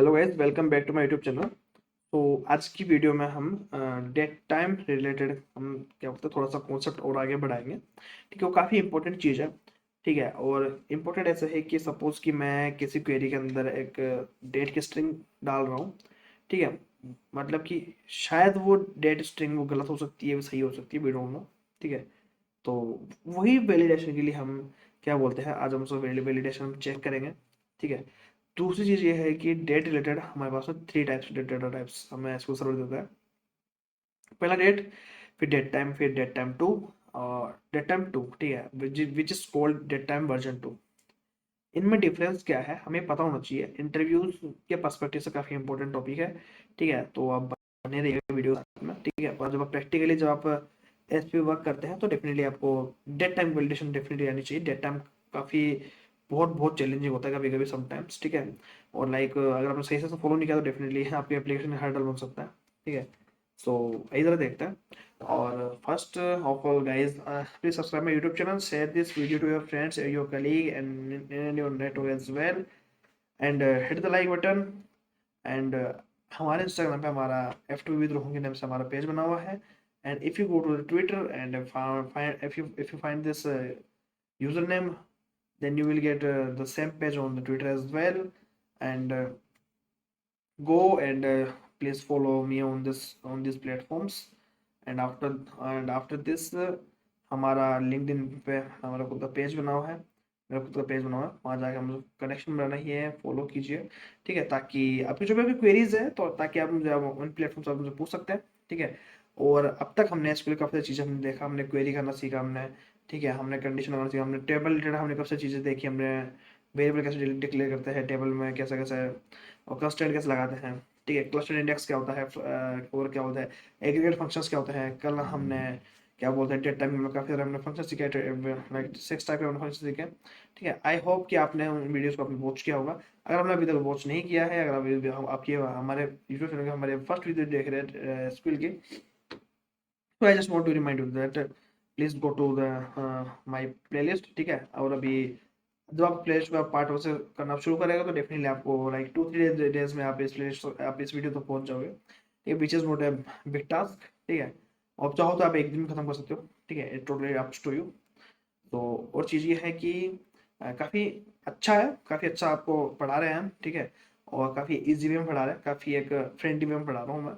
Hello guys, welcome back to my YouTube channel. तो आज की वीडियो में हम डेट टाइम रिलेटेड हम क्या बोलते हैं थोड़ा सा कॉन्सेप्ट और आगे बढ़ाएंगे। ठीक है, वो काफ़ी इंपॉर्टेंट चीज़ है। ठीक है, और इम्पोर्टेंट ऐसा है कि सपोज कि मैं किसी क्वेरी के अंदर एक डेट की स्ट्रिंग डाल रहा हूँ। ठीक है, मतलब कि शायद वो डेट स्ट्रिंग वो गलत हो सकती है, सही हो सकती है, वी डोंट नो। ठीक है, तो वही वैलिडेशन के लिए हम क्या बोलते हैं, आज हम उसको वैलिडेशन हम चेक करेंगे। ठीक है, दूसरी चीज़ ये है कि डेट रिलेटेड हमारे पास में थ्री टाइप्स डेटा टाइप्स हमें इसको सर्व देता है। पहला डेट, फिर डेट टाइम, फिर डेट टाइम टू और डेट टाइम टू। ठीक है, which is called date time version two. इनमें डिफरेंस क्या है हमें पता होना चाहिए, इंटरव्यूज के पर्सपेक्टिव से काफ़ी इंपॉर्टेंट टॉपिक है। ठीक है, तो आप बने रहिएगा वीडियो में। ठीक है, और जब आप प्रैक्टिकली जब आप एस पे वर्क करते हैं तो डेफिनेटली आपको डेट टाइम वैलिडेशन डेफिनेटली आनी चाहिए। डेट टाइम काफ़ी बहुत बहुत चैलेंजिंग होता है कभी कभी समटाइम्स। ठीक है, और लाइक अगर आपने सही से फॉलो नहीं किया तो डेफिनेटली आपकी एप्लीकेशन हर्डल बन सकता है। ठीक है, सो इस तरह देखते हैं। और first of all guys, please subscribe my YouTube channel, share this video to your friends, your colleague and your network as well, and hit the like button. And हमारे इंस्टाग्राम पे हमारा F2 विद रोहन के नाम से हमारा page बना हुआ है। And if you go to the Twitter and find if you find this username, then you will get the same page on the Twitter as well. And go and please follow me on this on these platforms. And after this हमारा LinkedIn पे हमारा खुद का page बना हुआ है, मेरा खुद का पेज बना हुआ है, वहाँ जाके हम लोग कनेक्शन बनाना ही है, फॉलो कीजिए। ठीक है, ताकि आपकी जो भी क्वेरीज है तो ताकि आप मुझे उन प्लेटफॉर्म से आप मुझे पूछ सकते हैं। ठीक है, और अब तक हमने इसके लिए काफ़ी सारी चीज़ें हमने देखा, हमने क्वेरी करना सीखा हमने। ठीक है, हमने कंडीशन लगाना सीखा, हमने टेबल रिलेटेड हमने काफ़ी सारी चीज़ें देखी, हमने वेरिएबल कैसे डिक्लेयर करते हैं टेबल में, कैसे कैसे और क्लस्टर कैसे लगाते हैं। ठीक है, क्लस्टर इंडेक्स क्या होता है, और क्या होता है एग्रीगेट फंक्शंस क्या होते हैं। कल हमने क्या बोलते हैं डेट टाइम में काफ़ी सारे हमने फंक्शन सीखे, लाइक 6 टाइप के हमने फंक्शन सीखे। ठीक है, आई होप कि आपने उन वीडियोस को आपने वॉच किया होगा। अगर आपने अभी तक वॉच नहीं किया है, अगर अभी हम आपकी हमारे यूट्यूब चैनल के हमारे फर्स्ट वीडियो देख रहे हैं स्किल की, तो I just want to remind you that please go to the my playlist. ठीक है, और अभी जब आप प्लेलिस्ट में पार्ट वन से करना शुरू करेगा तो डेफिनेटली आपको लाइक 2-3 डेज में आप इस प्लेलिस्ट आप इस वीडियो तक पहुंच जाओगे। ठीक है, which is not a big task. ठीक है, और चाहो तो आप एक दिन में खत्म कर सकते हो। ठीक है, it totally ups to you. तो और चीज़ ये है कि काफ़ी अच्छा है, काफ़ी अच्छा आपको पढ़ा रहे हैं हम। ठीक है, और काफ़ी इजी वे में पढ़ा रहे हैं, काफ़ी एक फ्रेंडली वे में पढ़ा रहा हूँ मैं।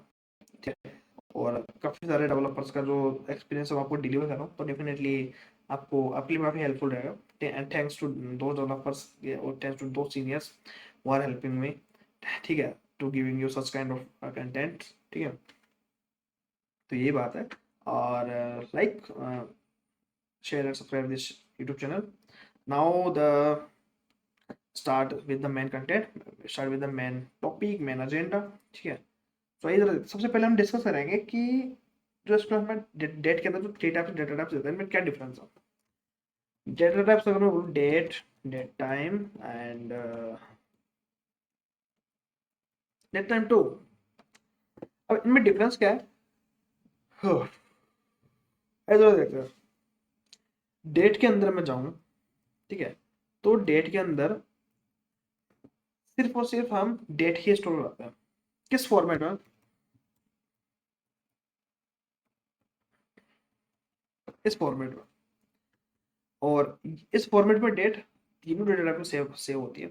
ठीक है, और काफ़ी सारे डेवलपर्स का जो एक्सपीरियंस है वो आपको डिलीवर कर रहा हूँ, तो डेफिनेटली आपको आपके लिए काफ़ी हेल्पफुल रहेगा। एंड थैंक्स टू दो डेवलपर्स और थैंक्स टू दो seniors who are helping me. ठीक है, to giving you such kind of content. ठीक है, तो ये बात है। और like share and subscribe this YouTube channel. Now the start with the main content, start with the main topic, main agenda. ठीक है, तो इधर सबसे पहले हम डिस्कस करेंगे कि जो इसमें हमें डेट के अंदर जो थ्री टाइप्स डेटा टाइप्स होते हैं इनमें क्या डिफरेंस है। डेटा टाइप्स अगर मैं बोलूँ, date, date time and date time two. अब इनमें डिफरेंस क्या है, हाँ, इधर देखते हैं। डेट के अंदर मैं जाऊँ, ठीक है, तो डेट के अंदर सिर्फ और सिर्फ हम डेट ही स्टोर करते हैं। किस फॉर्मेट में, इस फॉर्मेट में। और इस फॉर्मेट में डेट तीनों डेटा टाइप में सेव सेव होती है,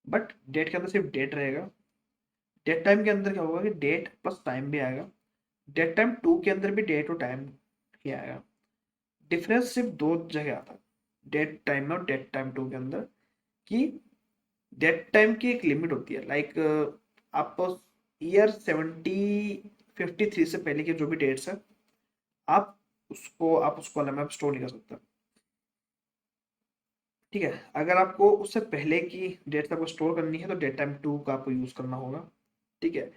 बट डेट के अंदर सिर्फ डेट रहेगा। डेट टाइम के अंदर क्या होगा कि डेट प्लस टाइम भी आएगा। डेट टाइम टू के अंदर भी डेट और टाइम ही आएगा। डिफरेंस सिर्फ दो जगह आता है डेट टाइम में और डेट टाइम टू के अंदर, कि डेट टाइम की एक लिमिट होती है। लाइक आप ईयर 7053 से पहले के जो भी डेट्स है, आप उसको कॉलम में स्टोर नहीं कर सकते। ठीक है, अगर आपको उससे पहले की डेट्स आपको स्टोर करनी है तो डेट टाइम टू का आपको यूज करना होगा। ठीक है,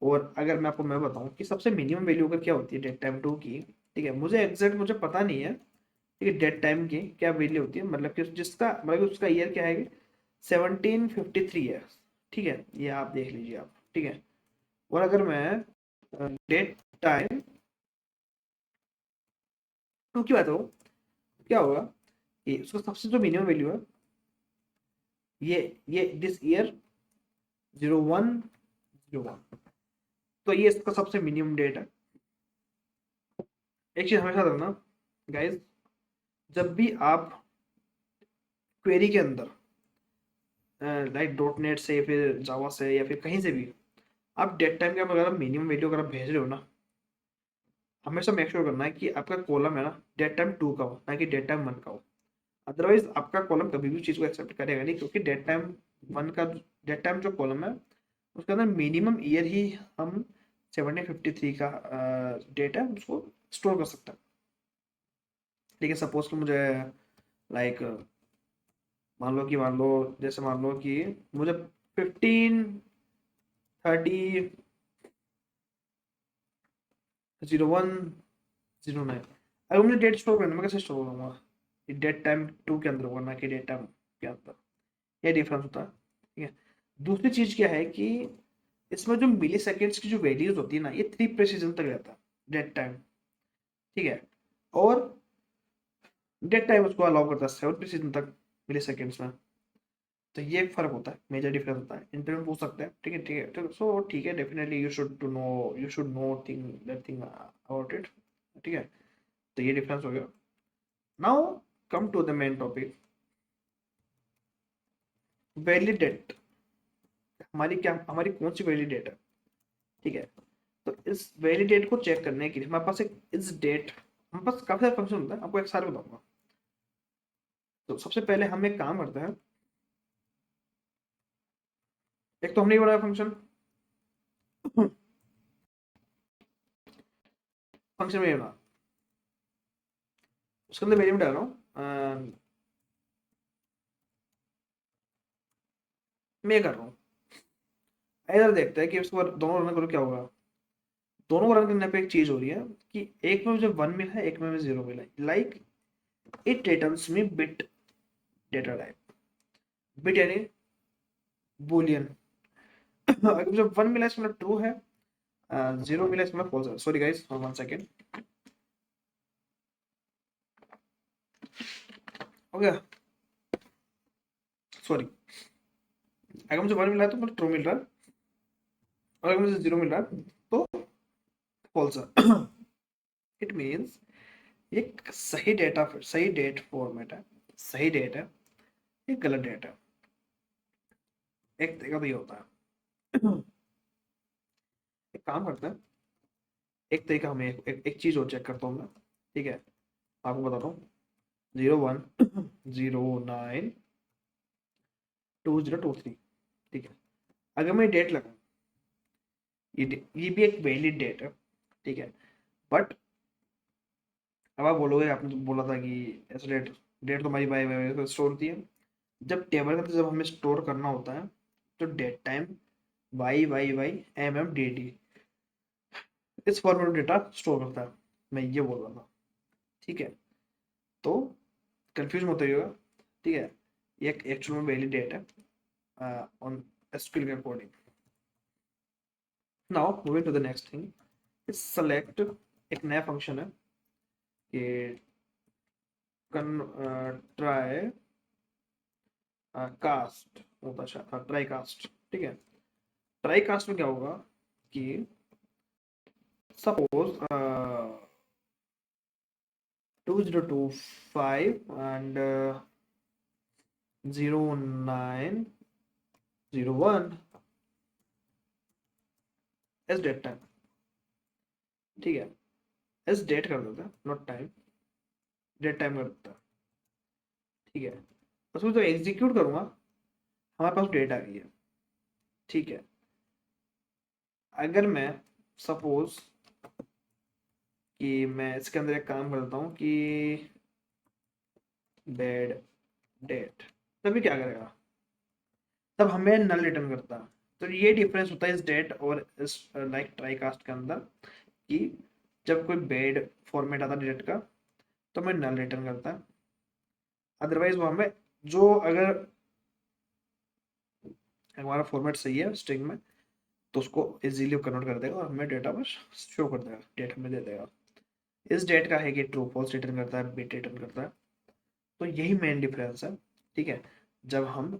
और अगर मैं बताऊं कि सबसे मिनिमम वैल्यू अगर क्या होती है डेट टाइम टू की। ठीक है, मुझे पता नहीं है। ठीक है, डेट टाइम की क्या वैल्यू होती है, मतलब कि जिसका मतलब उसका ईयर क्या है कि 1753 है। ठीक है, ये आप देख लीजिए आप। ठीक है, और अगर मैं डेट टाइम टू की बात हो, क्या होगा कि उसका सबसे जो मिनिमम वैल्यू है, ये दिस ईयर 0101। तो ये इसका सबसे मिनिमम डेट है। एक चीज हमेशा रखना गाइस, जब भी आप क्वेरी के अंदर लाइक डॉट नेट से या फिर जावा से या फिर कहीं से भी आप डेट टाइम का अगर मिनिमम वैल्यू अगर आप भेज रहे हो ना, हमेशा मेक श्योर करना है कि आपका कॉलम है ना डेट टाइम 2 का हो, ना कि डेट टाइम 1 का हो। अदरवाइज आपका कॉलम कभी भी चीज़ को एक्सेप्ट करेगा नहीं, क्योंकि डेट टाइम 1 का डेट टाइम जो कॉलम है उसके अंदर मिनिमम ईयर ही हम 1753 का डेट है उसको स्टोर कर सकते हैं। ठीक है, सपोज कि मुझे लाइक मान लो जैसे मान लो कि मुझे 1530 0109, अगर मुझे डेट स्टोर करना है, मैं कैसे स्टोर करूंगा? डेट टाइम 2 के अंदर होगा, ना कि डेट टाइम के अंदर। ये डिफरेंस होता है। ठीक है, दूसरी चीज क्या है कि इसमें जो मिली सेकेंड्स की जो वैल्यूज होती है ना, ये 3 प्रेसिजन तक रहता है डेट टाइम। ठीक है, और डेट टाइम उसको अलाउ करता है 7 प्रेसिजन तक मिली सेकेंड्स में। तो ये एक फर्क होता है, मेजर डिफरेंस होता है। इंटरव्यू पूछ सकते हैं। ठीक है, ठीक है, तो सो ठीक है, definitely you should know thing that thing about it. ठीक है, तो ये डिफरेंस हो गया। Now come to the main topic, valid date. हमारी कौन सी वैलिड डेट है? ठीक है, तो इस वैलिड डेट को चेक करने के लिए हमारे पास एक इस डेट, हमारे पास काफी सारे फंक्शन होता है, आपको एक सारे बताऊंगा। तो सबसे पहले हम एक काम करते हैं, एक तो हमने बनाया फंक्शन, फंक्शन में बना, उसके अंदर वेरिएबल डाल रहा हूँ, मैं कर रहा हूँ। इधर देखते हैं कि उसके बाद दोनों रन करो क्या होगा। दोनों को रन करने पे एक चीज हो रही है कि एक में मुझे 1 मिला है, एक में मुझे 0 मिला है। Like it returns me bit data type. Bit यानी बूलियन। अगर मुझे 1 मिला इसका मतलब ट्रू है, 0 मिला इसका मतलब फॉल्स है। सॉरी गाइस, 1 सेकेंड हो गया, सॉरी। अगर मुझे 1 मिला है तो मुझे ट्रू मिल रहा है, और अगर मुझे 0 मिल रहा है तो फॉल्स है। इट मीन्स एक सही डेटा, सही डेट फॉर्मेट है, सही डेट है, एक गलत डेट है। एक तरीका तो ये होता है। एक काम करते हैं, एक तरीका हमें एक चीज और चेक करता हूँ मैं। ठीक है, आपको बताता हूँ। 01092023। ठीक है, अगर मैं डेट लगा, ये भी एक वैलिड डेट है। ठीक है, बट अब आप बोलोगे आपने तो बोला था कि ऐसे डेट, डेट तो हमारी बाई बाई स्टोर होती है। जब टेबल के अंदर जब हमें स्टोर करना होता है तो date time Y Y Y M M D D इस फॉर्मेट में डेटा स्टोर करता है। मैं ये बोल रहा था। ठीक है, तो कंफ्यूज मत होइएगा। ठीक है, ये एक एक्चुअल में वैलिड डेट है ऑन एसक्यूएल के अकॉर्डिंग। Now moving to the next thing, इस सेलेक्ट एक नया फंक्शन है कि ट्राई कास्ट होता है, ट्राई कास्ट। ठीक है, ट्राई कास्ट में क्या होगा कि suppose 2025 and 0901 as date time. ठीक है, एस डेट कर देता है, नॉट टाइम, डेट टाइम कर देता है। ठीक है, उसमें तो एग्जीक्यूट करूंगा, हमारे पास डेट आ गई है। ठीक है, अगर मैं सपोज कि मैं इसके अंदर एक काम करता हूँ कि डेड डेट, तभी क्या करेगा, तब हमें नल रिटर्न करता है। तो ये डिफरेंस होता है इस डेट और इस लाइक ट्राई कास्ट के अंदर, कि जब कोई बेड फॉर्मेट आता है डेट का तो हमें नल रिटर्न करता है। अदरवाइज वो हमें जो अगर हमारा फॉर्मेट सही है स्ट्रिंग में तो उसको इजीली कन्वर्ट कर देगा और हमें डेटा बस शो कर देगा, डेट हमें दे देगा। इस डेट का है कि ट्रू फॉल्स रिटर्न करता है, बिट रिटर्न करता है। तो यही मेन डिफरेंस है। ठीक है, जब हम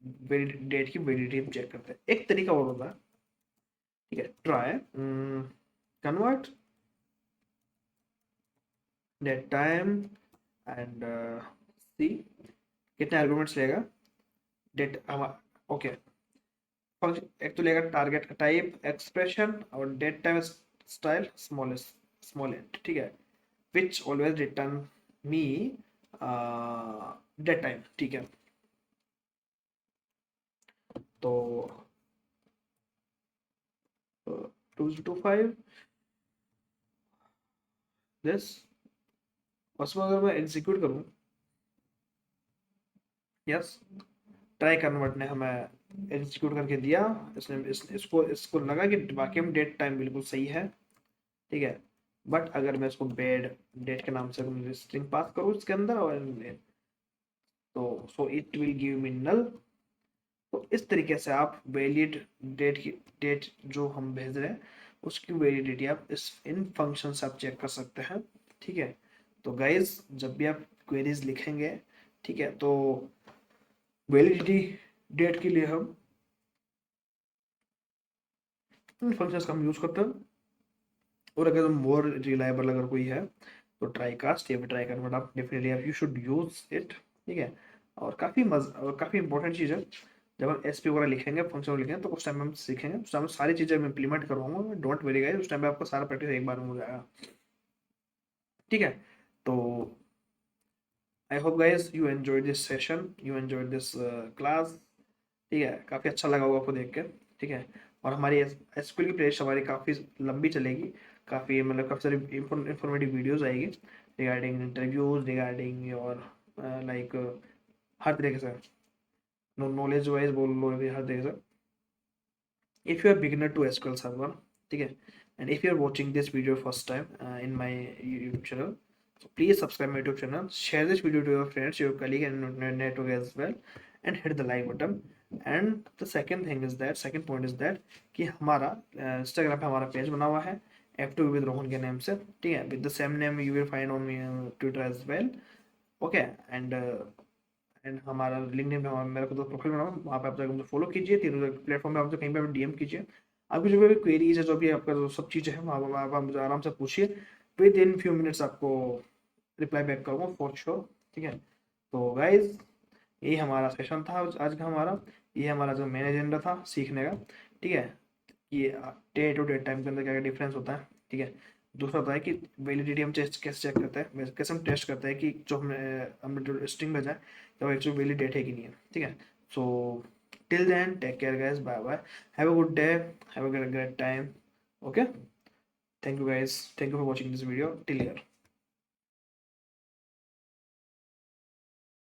डेट की वैलिडिटी हम चेक करते हैं। एक तरीका और होता है, ठीक है, try convert date time and see कितने आर्गुमेंट्स लेगा डेट हमारा। ओके, फंक्शन एक तो लेगा टारगेट का टाइप एक्सप्रेशन और date time style small and, ठीक है, which always return me date time, ठीक है। तो 2 to 5 दिस, उसमें अगर मैं एग्जीक्यूट करूँ, यस, ट्राई कन्वर्ट ने हमें एग्जीक्यूट करके दिया। इसको लगा कि वाकई में डेट टाइम बिल्कुल सही है, ठीक है। बट अगर मैं इसको बेड डेट के नाम से स्ट्रिंग पास करूँ इसके अंदर और तो so it will give me null. तो इस तरीके से आप वैलिड डेट जो हम भेज रहे हैं उसकी वैलिडिटी आप इस इन फंक्शन से आप चेक कर सकते हैं, ठीक है। तो गाइज जब भी आप क्वेरीज लिखेंगे, ठीक है, तो वैलिडिटी डेट के लिए हम इन फंक्शंस का हम यूज करते हैं। और अगर मोर रिलायबल अगर कोई है तो ट्राई कास्ट या फिर ट्राई कन्वर्ट आप डेफिनेटली आप यू शुड यूज इट, ठीक है। और काफ़ी इंपॉर्टेंट चीज़ है, जब हम एस पी वगैरह लिखेंगे फंक्शन लिखेंगे तो उस टाइम हम सीखेंगे, उस टाइम सारी चीज़ें मैं इंप्लीमेंट करवाऊंगा, डोंट वेरी गाइस, उस टाइम पे आपका सारा प्रैक्टिस एक बार में हो जाएगा, ठीक है। तो I hope guys you enjoyed this session, you enjoyed this class, ठीक है, काफ़ी अच्छा लगा होगा आपको देख के, ठीक है। और हमारी एसक्यूएल की प्लेलिस्ट हमारी काफ़ी लंबी चलेगी, काफ़ी मतलब काफ़ी सारी इंफॉर्मेटिव वीडियोस आएगी रिगार्डिंग इंटरव्यूज, रिगार्डिंग और लाइक हर तरीके से नॉलेज वाइज बोल लो या हर तरीके से। If you are beginner to SQL server, ठीक है, and if you are watching this video first time in my YouTube channel, so please subscribe my YouTube channel, share this video to your friends, your colleague and network as well, and hit the like button. And the second point is that कि हमारा Instagram पे हमारा page बना हुआ है F2 with Rohan के name से, ठीक है, with the same name you will find on Twitter as well, okay, and हमारा लिंक्डइन पे हमारा मेरा खुद प्रोफाइल बना हुआ है, वहाँ पे आप जाकर मुझे फॉलो कीजिए, तीनों प्लेटफॉर्म पे आप मुझे कहीं पे भी डीएम कीजिए, आपकी जो भी क्वेरीज है, जो भी आपका जो सब चीज़ें हैं वहाँ आप मुझे आराम से पूछिए, विद इन फ्यू मिनट्स आपको रिप्लाई बैक करूँगा फॉर श्योर, ठीक है। तो गाइज यही हमारा सेशन था आज का हमारा, ये हमारा जो मेन एजेंडा था सीखने का, ठीक है, कि डे टू डे टाइम के अंदर क्या क्या डिफरेंस होता है, ठीक है। दूसरा होता है कि वैलिडिटी हम कैसे चेक करते हैं, कैसे हम टेस्ट करते हैं कि जो हमने जो स्ट्रिंग भेजा है तो एक्चुअली वैलिड डेट है कि नहीं है, ठीक है। So till then take care guys, bye bye, have a good day, have a great time, okay, thank you guys, thank you for watching this video till here.